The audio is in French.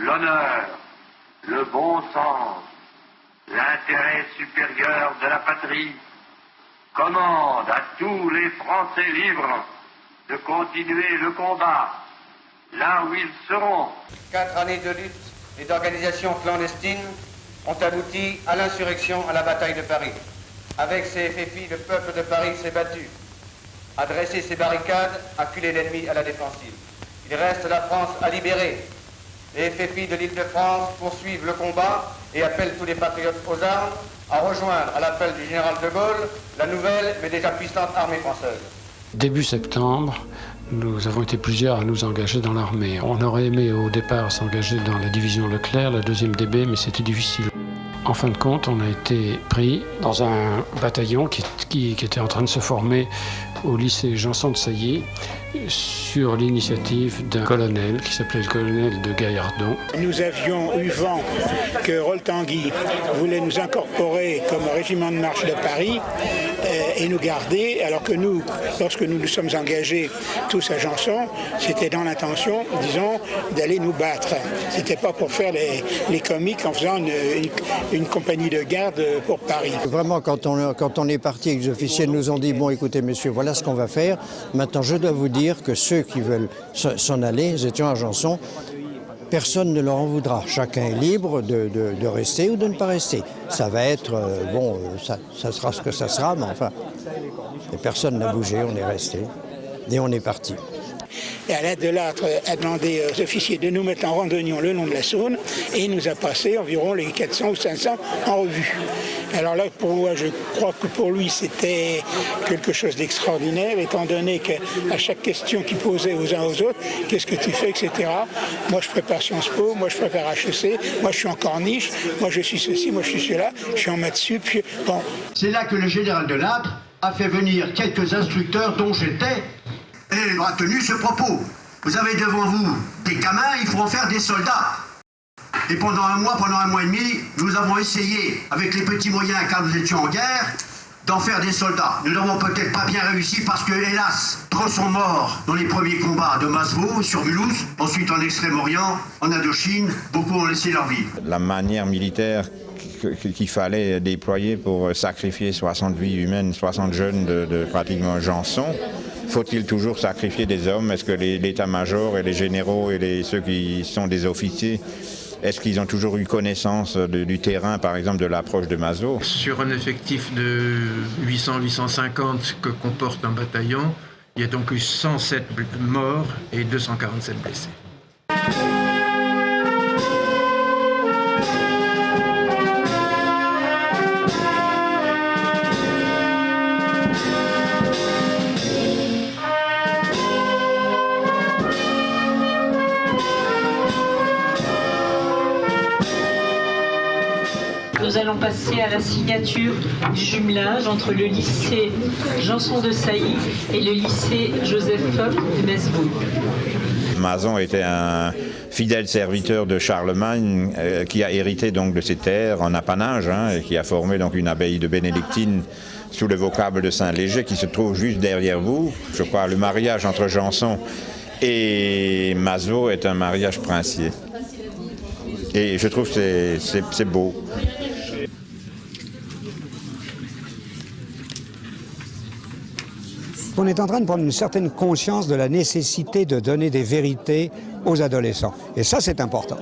l'honneur, le bon sens, l'intérêt supérieur de la patrie commande à tous les Français libres de continuer le combat là où ils seront. 4 années de lutte et d'organisation clandestine ont abouti à l'insurrection, à la bataille de Paris. Avec ces FFI, le peuple de Paris s'est battu, a dressé ses barricades, acculé l'ennemi à la défensive. Il reste la France à libérer. Les FFI de l'Île-de-France poursuivent le combat et appellent tous les patriotes aux armes à rejoindre, à l'appel du général de Gaulle, la nouvelle mais déjà puissante armée française. Début septembre, nous avons été plusieurs à nous engager dans l'armée. On aurait aimé au départ s'engager dans la division Leclerc, la 2e DB, mais c'était difficile. En fin de compte, on a été pris dans un bataillon qui était en train de se former au lycée Janson de Sailly sur l'initiative d'un colonel qui s'appelait le colonel de Gaillardon. Nous avions eu vent que Rol-Tanguy voulait nous incorporer comme régiment de marche de Paris et nous garder, alors que nous, lorsque nous nous sommes engagés tous à Janson, c'était dans l'intention, disons, d'aller nous battre. C'était pas pour faire les comiques en faisant une compagnie de garde pour Paris. Vraiment, quand on est parti et que les officiers nous ont dit « Bon, écoutez, messieurs, voilà ce qu'on va faire. Maintenant, je dois vous dire que ceux qui veulent s'en aller, nous étions à Janson, personne ne leur en voudra. Chacun est libre de rester ou de ne pas rester. Ça va être, ça sera ce que ça sera, mais enfin, et personne n'a bougé, on est resté et on est parti. Et à l'aide de l'âtre a demandé aux officiers de nous mettre en randonnion le long de la Saône et il nous a passé environ les 400 ou 500 en revue. Alors là, pour moi, je crois que pour lui, c'était quelque chose d'extraordinaire, étant donné qu'à chaque question qu'il posait aux uns aux autres, qu'est-ce que tu fais, etc. Moi, je prépare Sciences Po, moi, je prépare HEC, moi, je suis en corniche, moi, je suis ceci, moi, je suis cela, je suis en maths sup. Bon. C'est là que le général de Lattre a fait venir quelques instructeurs dont j'étais, et il a tenu ce propos. Vous avez devant vous des gamins, il faut en faire des soldats. Et pendant un mois et demi, nous avons essayé, avec les petits moyens car nous étions en guerre, d'en faire des soldats. Nous n'avons peut-être pas bien réussi parce que, hélas, trop sont morts dans les premiers combats de Masseveau, sur Mulhouse, ensuite en Extrême-Orient, en Indochine, beaucoup ont laissé leur vie. La manière militaire qu'il fallait déployer pour sacrifier 60 vies humaines, 60 jeunes de pratiquement Janson. Faut-il toujours sacrifier des hommes? Est-ce que l'état-major et les généraux et ceux qui sont des officiers, est-ce qu'ils ont toujours eu connaissance du terrain, par exemple, de l'approche de Masseveau? Sur un effectif de 800-850 que comporte un bataillon, il y a donc eu 107 morts et 247 blessés. Nous allons passer à la signature du jumelage entre le lycée Janson de Sailly et le lycée Joseph Fock de Masseveau. Mazon était un fidèle serviteur de Charlemagne qui a hérité donc de ses terres en apanage et qui a formé donc une abbaye de bénédictines sous le vocable de Saint-Léger qui se trouve juste derrière vous. Je crois le mariage entre Janson et Masseveau est un mariage princier. Et je trouve que c'est beau. On est en train de prendre une certaine conscience de la nécessité de donner des vérités aux adolescents. Et ça, c'est important.